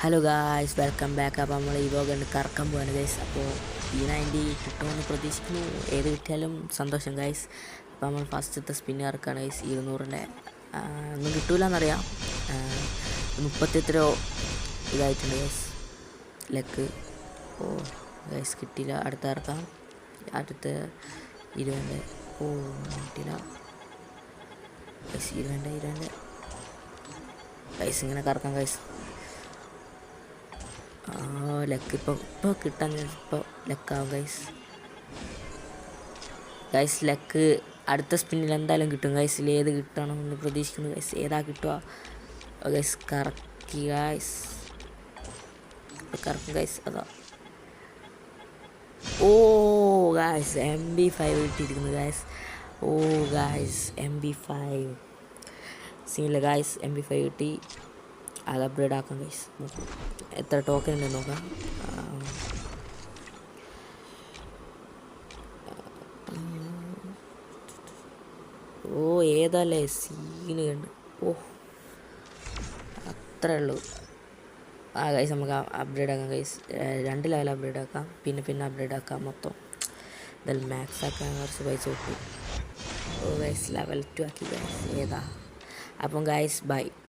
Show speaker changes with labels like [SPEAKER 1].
[SPEAKER 1] Hello guys, welcome back. അപ്പോൾ നമ്മൾ ഈ വ്ലോഗ് കറക്കാൻ പോവാണ് ഗൈസ്. അപ്പോൾ P90 കിട്ടുമെന്ന് പ്രതീക്ഷിക്കുന്നു. ഏത് കിട്ടിയാലും സന്തോഷം ഗൈസ്. അപ്പോൾ നമ്മൾ ഫസ്റ്റത്തെ സ്പിന്ന് ഇറക്കാണ് ഗൈസ്. 200-ൻ്റെ ഒന്നും കിട്ടൂലെന്നറിയാം. 30 ഇതായിട്ടുണ്ട് ഗൈസ് ലക്ക്. ഓ ഗൈസ് കിട്ടിയില്ല. അടുത്ത ഇറക്കാം. അടുത്ത 20-ൻ്റെ. ഓ കിട്ടിയില്ല ഗൈസ്. 20-ൻ്റെ ഗൈസ്. ഇങ്ങനെ കറക്കാം ഗൈസ്. ലക്ക് ഇപ്പോൾ കിട്ടാൻ ഇപ്പോൾ ലക്കാവും ഗൈസ്. ലക്ക് അടുത്ത സ്പിന്നിൽ എന്തായാലും കിട്ടും ഗൈസ്. ഏത് കിട്ടണമെന്ന് പ്രതീക്ഷിക്കുന്നു ഗൈസ്. ഏതാ കിട്ടുക ഗൈസ്? കറക്കി ഗൈസ്. കറക്കും ഗൈസ്. അതാ. ഓ ഗൈസ്, MP5 കിട്ടിയിരിക്കുന്നു ഗൈസ്. ഓ ഗൈസ്, MP5 സീനില്ല ഗൈസ്. MP5 കിട്ടി. അത് അപ്ഗ്രേഡ് ആക്കാം ഗൈസ്. എത്ര ടോക്കൺ ഉണ്ടെന്ന് നോക്കാം. ഓ ഏതല്ലേ സീന് കണ്ട്. ഓ അത്രേ ഉള്ളൂ. ഗൈസ് നമുക്ക് അപ്ഗ്രേഡ് ആക്കാം ഗൈസ്. 2 ലെവൽ അപ്ഗ്രേഡ് ആക്കാം. പിന്നെ അപ്ഗ്രേഡ് ആക്കാം. മൊത്തം ഇതെല്ലാം മാക്സ് ആക്കാൻ കുറച്ച് പൈസ കിട്ടും. ഓ ഗൈസ്, ലെവൽ 2 ആക്കി ഗൈസ്. ഏതാ അപ്പം ഗൈസ് ബൈ.